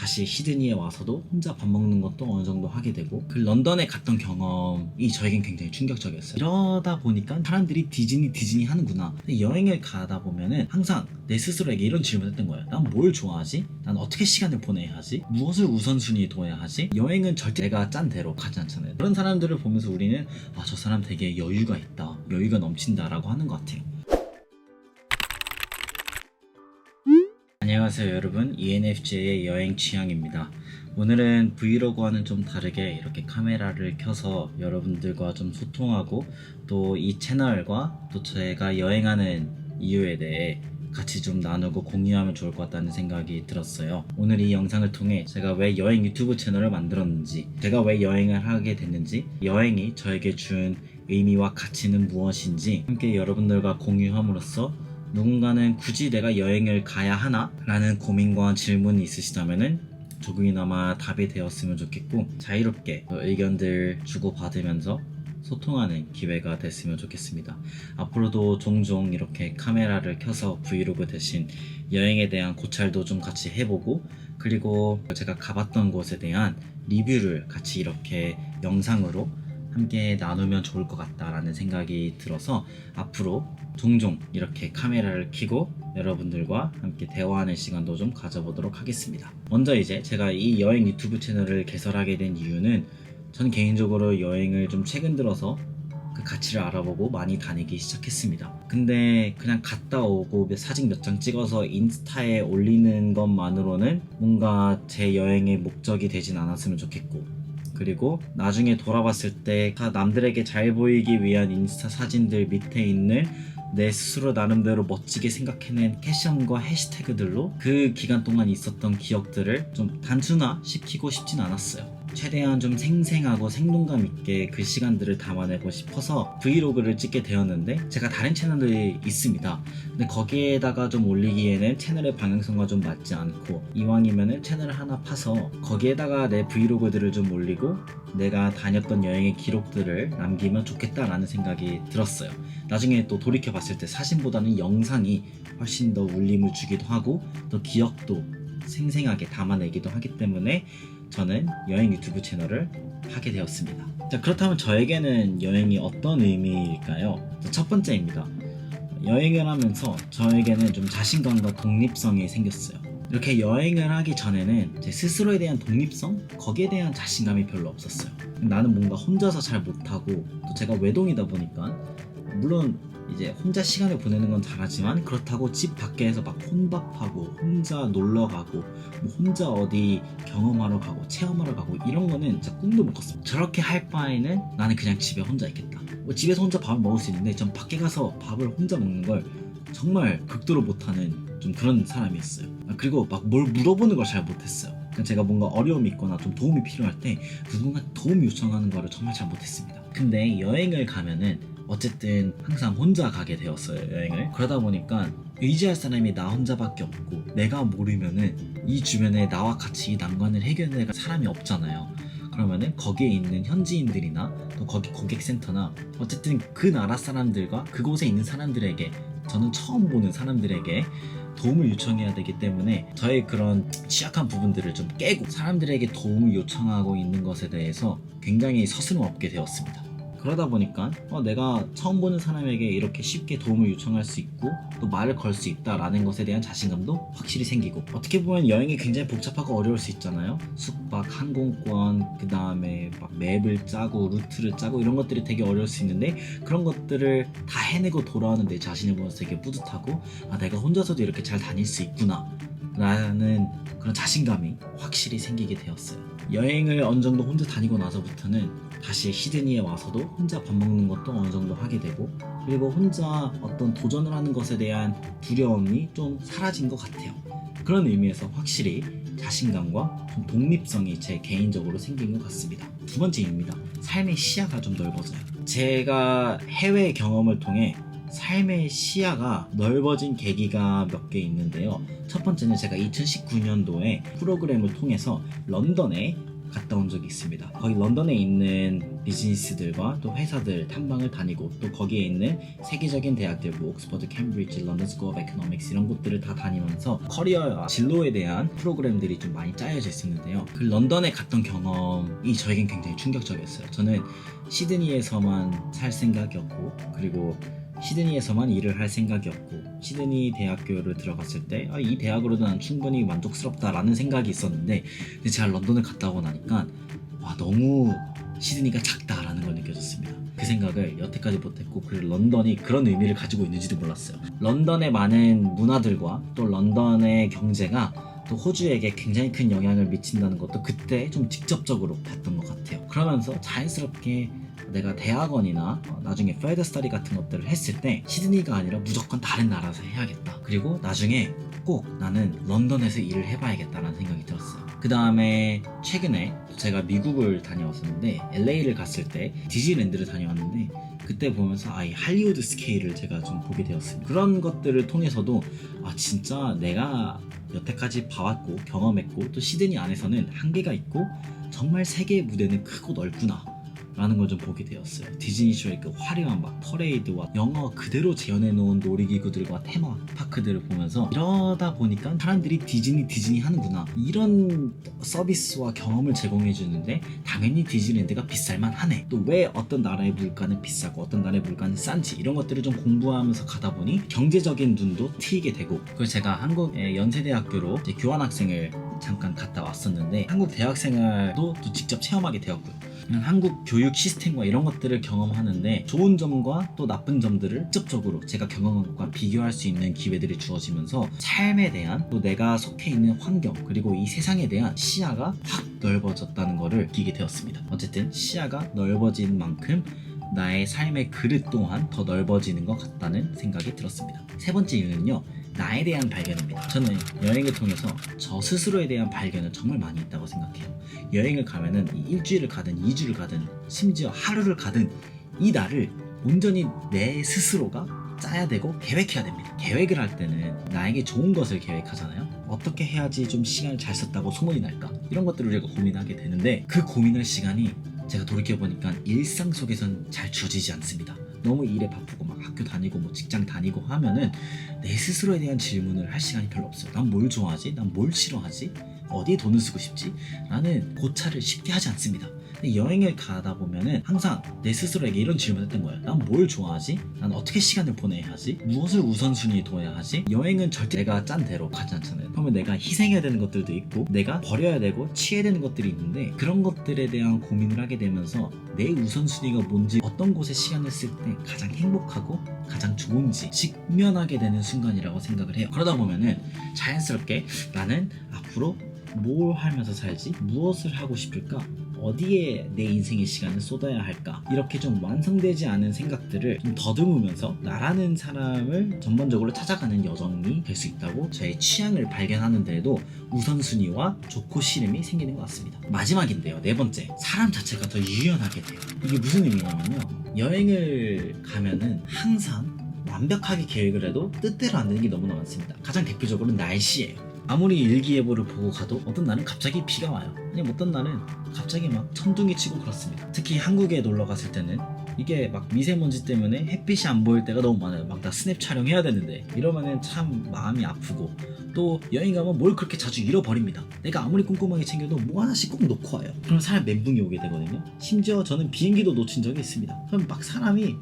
다시 시드니에 와서도 혼자 밥 먹는 것도 어느 정도 하게 되고, 그 런던에 갔던 경험이 저에겐 굉장히 충격적이었어요. 이러다 보니까 사람들이 디즈니 하는구나. 근데 여행을 가다 보면은 항상 내 스스로에게 이런 질문을 했던 거예요. 난 뭘 좋아하지? 난 어떻게 시간을 보내야 하지? 무엇을 우선순위에 둬야 하지? 여행은 절대 내가 짠 대로 가지 않잖아요. 그런 사람들을 보면서 우리는 저 사람 되게 여유가 있다, 여유가 넘친다 라고 하는 것 같아요. 안녕하세요 여러분, ENFJ의 여행 취향입니다. 오늘은 브이로그와는 좀 다르게 이렇게 카메라를 켜서 여러분들과 좀 소통하고, 또 이 채널과 또 제가 여행하는 이유에 대해 같이 좀 나누고 공유하면 좋을 것 같다는 생각이 들었어요. 오늘 이 영상을 통해 제가 왜 여행 유튜브 채널을 만들었는지, 제가 왜 여행을 하게 됐는지, 여행이 저에게 준 의미와 가치는 무엇인지 함께 여러분들과 공유함으로써 누군가는 굳이 내가 여행을 가야 하나? 라는 고민과 질문이 있으시다면은 조금이나마 답이 되었으면 좋겠고, 자유롭게 의견들 주고받으면서 소통하는 기회가 됐으면 좋겠습니다. 앞으로도 종종 이렇게 카메라를 켜서 브이로그 대신 여행에 대한 고찰도 좀 같이 해보고, 그리고 제가 가봤던 곳에 대한 리뷰를 같이 이렇게 영상으로 함께 나누면 좋을 것 같다라는 생각이 들어서 앞으로 종종 이렇게 카메라를 켜고 여러분들과 함께 대화하는 시간도 좀 가져보도록 하겠습니다. 먼저 이제 제가 이 여행 유튜브 채널을 개설하게 된 이유는, 전 개인적으로 여행을 좀 최근 들어서 그 가치를 알아보고 많이 다니기 시작했습니다. 근데 그냥 갔다 오고 사진 몇 장 찍어서 인스타에 올리는 것만으로는 뭔가 제 여행의 목적이 되진 않았으면 좋겠고, 그리고 나중에 돌아봤을 때 다 남들에게 잘 보이기 위한 인스타 사진들 밑에 있는 내 스스로 나름대로 멋지게 생각해낸 캡션과 해시태그들로 그 기간 동안 있었던 기억들을 좀 단순화시키고 싶진 않았어요. 최대한 좀 생생하고 생동감 있게 그 시간들을 담아내고 싶어서 브이로그를 찍게 되었는데, 제가 다른 채널들이 있습니다. 근데 거기에다가 좀 올리기에는 채널의 방향성과 좀 맞지 않고, 이왕이면은 채널을 하나 파서 거기에다가 내 브이로그들을 좀 올리고 내가 다녔던 여행의 기록들을 남기면 좋겠다라는 생각이 들었어요. 나중에 또 돌이켜봤을 때 사진보다는 영상이 훨씬 더 울림을 주기도 하고, 또 기억도 생생하게 담아내기도 하기 때문에 저는 여행 유튜브 채널을 하게 되었습니다. 자, 그렇다면 저에게는 여행이 어떤 의미일까요? 첫 번째입니다. 여행을 하면서 저에게는 좀 자신감과 독립성이 생겼어요. 이렇게 여행을 하기 전에는 제 스스로에 대한 독립성? 거기에 대한 자신감이 별로 없었어요. 나는 뭔가 혼자서 잘 못하고, 또 제가 외동이다 보니까 물론 이제 혼자 시간을 보내는 건 잘하지만, 그렇다고 집 밖에서 막 혼밥하고 혼자 놀러가고 뭐 혼자 어디 경험하러 가고 체험하러 가고 이런 거는 진짜 꿈도 못 꿨어요. 저렇게 할 바에는 나는 그냥 집에 혼자 있겠다. 집에서 혼자 밥을 먹을 수 있는데 전 밖에 가서 밥을 혼자 먹는 걸 정말 극도로 못하는 좀 그런 사람이었어요. 그리고 막 뭘 물어보는 걸 잘 못했어요. 제가 뭔가 어려움이 있거나 좀 도움이 필요할 때 누군가 도움 요청하는 거를 정말 잘 못했습니다. 근데 여행을 가면은 어쨌든 항상 혼자 가게 되었어요, 여행을. 그러다 보니까 의지할 사람이 나 혼자밖에 없고, 내가 모르면은 이 주변에 나와 같이 이 난관을 해결할 사람이 없잖아요. 그러면은 거기에 있는 현지인들이나 또 거기 고객센터나 어쨌든 그 나라 사람들과 그곳에 있는 사람들에게, 저는 처음 보는 사람들에게 도움을 요청해야 되기 때문에 저의 그런 취약한 부분들을 좀 깨고 사람들에게 도움을 요청하고 있는 것에 대해서 굉장히 서슴 없게 되었습니다. 그러다 보니까 내가 처음 보는 사람에게 이렇게 쉽게 도움을 요청할 수 있고 또 말을 걸 수 있다라는 것에 대한 자신감도 확실히 생기고, 어떻게 보면 여행이 굉장히 복잡하고 어려울 수 있잖아요. 숙박, 항공권, 그 다음에 막 맵을 짜고 루트를 짜고 이런 것들이 되게 어려울 수 있는데, 그런 것들을 다 해내고 돌아오는 내 자신을 보면서 되게 뿌듯하고, 내가 혼자서도 이렇게 잘 다닐 수 있구나 라는 그런 자신감이 확실히 생기게 되었어요. 여행을 어느 정도 혼자 다니고 나서부터는 다시 시드니에 와서도 혼자 밥 먹는 것도 어느 정도 하게 되고, 그리고 혼자 어떤 도전을 하는 것에 대한 두려움이 좀 사라진 것 같아요. 그런 의미에서 확실히 자신감과 좀 독립성이 제 개인적으로 생긴 것 같습니다. 두 번째입니다. 삶의 시야가 좀 넓어져요. 제가 해외 경험을 통해 삶의 시야가 넓어진 계기가 몇 개 있는데요. 첫 번째는 제가 2019년도에 프로그램을 통해서 런던에 갔다 온 적이 있습니다. 거기 런던에 있는 비즈니스들과 또 회사들 탐방을 다니고 또 거기에 있는 세계적인 대학들 뭐 옥스퍼드, 캠브리지, 런던 스쿨 오브 에코노믹스 이런 곳들을 다 다니면서 커리어 진로에 대한 프로그램들이 좀 많이 짜여져 있었는데요. 그 런던에 갔던 경험이 저에겐 굉장히 충격적이었어요. 저는 시드니에서만 살 생각이었고 그리고 시드니에서만 일을 할 생각이었고 시드니 대학교를 들어갔을 때 이 대학으로도 난 충분히 만족스럽다라는 생각이 있었는데 근데 제가 런던을 갔다 오고 나니까 와 너무 시드니가 작다라는 걸 느껴졌습니다. 그 생각을 여태까지 못했고 그리고 런던이 그런 의미를 가지고 있는지도 몰랐어요. 런던의 많은 문화들과 또 런던의 경제가 또 호주에게 굉장히 큰 영향을 미친다는 것도 그때 좀 직접적으로 봤던 것 같아요. 그러면서 자연스럽게 내가 대학원이나 나중에 further study 같은 것들을 했을 때 시드니가 아니라 무조건 다른 나라에서 해야겠다. 그리고 나중에 꼭 나는 런던에서 일을 해봐야겠다라는 생각이 들었어요. 그 다음에 최근에 제가 미국을 다녀왔었는데 LA를 갔을 때 디즈니랜드를 다녀왔는데 그때 보면서 이 할리우드 스케일을 제가 좀 보게 되었습니다. 그런 것들을 통해서도 진짜 내가 여태까지 봐왔고 경험했고 또 시드니 안에서는 한계가 있고 정말 세계의 무대는 크고 넓구나 라는 걸 좀 보게 되었어요. 디즈니쇼의 그 화려한 막 퍼레이드와 영화 그대로 재현해놓은 놀이기구들과 테마파크들을 보면서 이러다 보니까 사람들이 디즈니 하는구나 이런 서비스와 경험을 제공해주는데 당연히 디즈니랜드가 비쌀만 하네. 또 왜 어떤 나라의 물가는 비싸고 어떤 나라의 물가는 싼지 이런 것들을 좀 공부하면서 가다 보니 경제적인 눈도 트이게 되고 그리고 제가 한국의 연세대학교로 교환학생을 잠깐 갔다 왔었는데 한국 대학생활도 또 직접 체험하게 되었고요. 한국 교육 시스템과 이런 것들을 경험하는데 좋은 점과 또 나쁜 점들을 직접적으로 제가 경험한 것과 비교할 수 있는 기회들이 주어지면서 삶에 대한 또 내가 속해 있는 환경 그리고 이 세상에 대한 시야가 확 넓어졌다는 것을 느끼게 되었습니다. 어쨌든 시야가 넓어진 만큼 나의 삶의 그릇 또한 더 넓어지는 것 같다는 생각이 들었습니다. 세 번째 이유는요. 나에 대한 발견입니다. 저는 여행을 통해서 저 스스로에 대한 발견은 정말 많이 있다고 생각해요. 여행을 가면은 일주일을 가든 2주를 가든 심지어 하루를 가든 이 날을 온전히 내 스스로가 짜야 되고 계획해야 됩니다. 계획을 할 때는 나에게 좋은 것을 계획하잖아요. 어떻게 해야지 좀 시간을 잘 썼다고 소문이 날까? 이런 것들을 우리가 고민하게 되는데 그 고민할 시간이 제가 돌이켜보니까 일상 속에선 잘 주어지지 않습니다. 너무 일에 바쁘고 막 학교 다니고 뭐 직장 다니고 하면은 내 스스로에 대한 질문을 할 시간이 별로 없어요. 난 뭘 좋아하지? 난 뭘 싫어하지? 어디에 돈을 쓰고 싶지? 나는 고찰을 쉽게 하지 않습니다. 근데 여행을 가다 보면은 항상 내 스스로에게 이런 질문을 했던 거예요. 난 뭘 좋아하지? 난 어떻게 시간을 보내야 하지? 무엇을 우선순위에 둬야 하지? 여행은 절대 내가 짠 대로 가지 않잖아요. 그러면 내가 희생해야 되는 것들도 있고 내가 버려야 되고 취해야 되는 것들이 있는데 그런 것들에 대한 고민을 하게 되면서 내 우선순위가 뭔지 어떤 곳에 시간을 쓸 때 가장 행복하고 가장 좋은지 직면하게 되는 순간이라고 생각을 해요. 그러다 보면은 자연스럽게 나는 앞으로 뭘 하면서 살지? 무엇을 하고 싶을까? 어디에 내 인생의 시간을 쏟아야 할까? 이렇게 좀 완성되지 않은 생각들을 좀 더듬으면서 나라는 사람을 전반적으로 찾아가는 여정이 될 수 있다고 저의 취향을 발견하는 데에도 우선순위와 좋고 싫음이 생기는 것 같습니다. 마지막인데요. 네 번째. 사람 자체가 더 유연하게 돼요. 이게 무슨 의미냐면요. 여행을 가면은 항상 완벽하게 계획을 해도 뜻대로 안 되는 게 너무나 많습니다. 가장 대표적으로 날씨예요. 아무리 일기예보를 보고 가도 어떤 날은 갑자기 비가 와요. 아니면 어떤 날은 갑자기 막 천둥이 치고 그렇습니다. 특히 한국에 놀러 갔을 때는 이게 막 미세먼지 때문에 햇빛이 안 보일 때가 너무 많아요. 막 나 스냅 촬영해야 되는데 이러면은 참 마음이 아프고 또 여행 가면 뭘 그렇게 자주 잃어버립니다. 내가 아무리 꼼꼼하게 챙겨도 뭐 하나씩 꼭 놓고 와요. 그럼 사람 멘붕이 오게 되거든요. 심지어 저는 비행기도 놓친 적이 있습니다. 그럼 막 사람이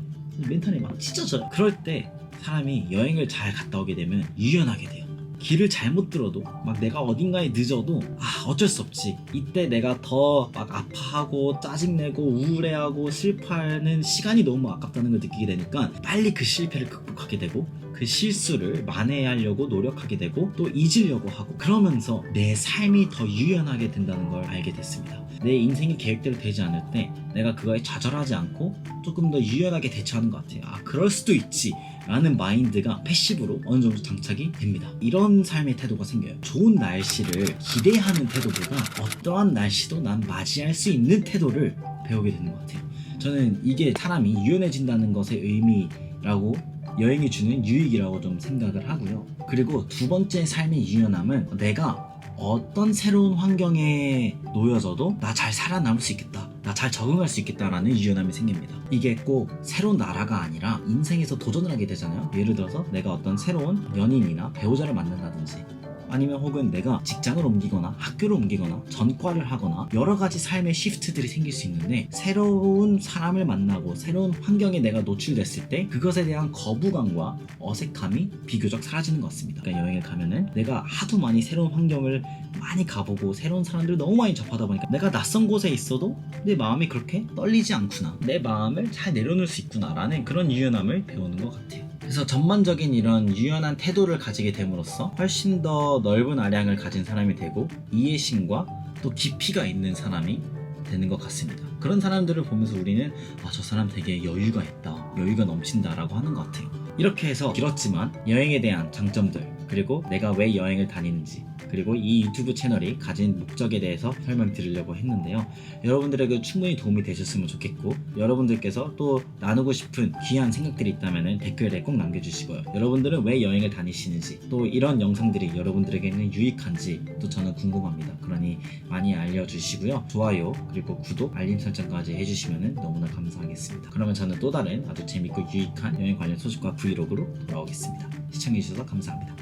멘탈이 막 찢어져요. 그럴 때 사람이 여행을 잘 갔다 오게 되면 유연하게 돼요. 길을 잘못 들어도 막 내가 어딘가에 늦어도 어쩔 수 없지. 이때 내가 더 막 아파하고 짜증내고 우울해하고 슬퍼하는 시간이 너무 아깝다는 걸 느끼게 되니까 빨리 그 실패를 극복하게 되고 그 실수를 만회하려고 노력하게 되고 또 잊으려고 하고 그러면서 내 삶이 더 유연하게 된다는 걸 알게 됐습니다. 내 인생이 계획대로 되지 않을 때 내가 그거에 좌절하지 않고 조금 더 유연하게 대처하는 것 같아요. 그럴 수도 있지 라는 마인드가 패시브로 어느 정도 장착이 됩니다. 이런 삶의 태도가 생겨요. 좋은 날씨를 기대하는 태도보다 어떠한 날씨도 난 맞이할 수 있는 태도를 배우게 되는 것 같아요. 저는 이게 사람이 유연해진다는 것의 의미라고 여행이 주는 유익이라고 좀 생각을 하고요. 그리고 두 번째 삶의 유연함은 내가 어떤 새로운 환경에 놓여져도 나 잘 살아남을 수 있겠다, 나 잘 적응할 수 있겠다라는 유연함이 생깁니다. 이게 꼭 새로운 나라가 아니라 인생에서 도전을 하게 되잖아요. 예를 들어서 내가 어떤 새로운 연인이나 배우자를 만난다든지, 아니면 혹은 내가 직장을 옮기거나 학교를 옮기거나 전과를 하거나 여러 가지 삶의 시프트들이 생길 수 있는데, 새로운 사람을 만나고 새로운 환경에 내가 노출됐을 때 그것에 대한 거부감과 어색함이 비교적 사라지는 것 같습니다. 그러니까 여행을 가면은 내가 하도 많이 새로운 환경을 많이 가보고 새로운 사람들을 너무 많이 접하다 보니까 내가 낯선 곳에 있어도 내 마음이 그렇게 떨리지 않구나, 내 마음을 잘 내려놓을 수 있구나 라는 그런 유연함을 배우는 것 같아요. 그래서 전반적인 이런 유연한 태도를 가지게 됨으로써 훨씬 더 넓은 아량을 가진 사람이 되고 이해심과 또 깊이가 있는 사람이 되는 것 같습니다. 그런 사람들을 보면서 우리는 저 사람 되게 여유가 있다, 여유가 넘친다 라고 하는 것 같아요. 이렇게 해서 길었지만 여행에 대한 장점들, 그리고 내가 왜 여행을 다니는지, 그리고 이 유튜브 채널이 가진 목적에 대해서 설명드리려고 했는데요. 여러분들에게 충분히 도움이 되셨으면 좋겠고, 여러분들께서 또 나누고 싶은 귀한 생각들이 있다면 댓글에 꼭 남겨주시고요. 여러분들은 왜 여행을 다니시는지, 또 이런 영상들이 여러분들에게는 유익한지 또 저는 궁금합니다. 그러니 많이 알려주시고요. 좋아요, 그리고 구독, 알림 설정까지 해주시면 너무나 감사하겠습니다. 그러면 저는 또 다른 아주 재밌고 유익한 여행 관련 소식과 브이로그로 돌아오겠습니다. 시청해주셔서 감사합니다.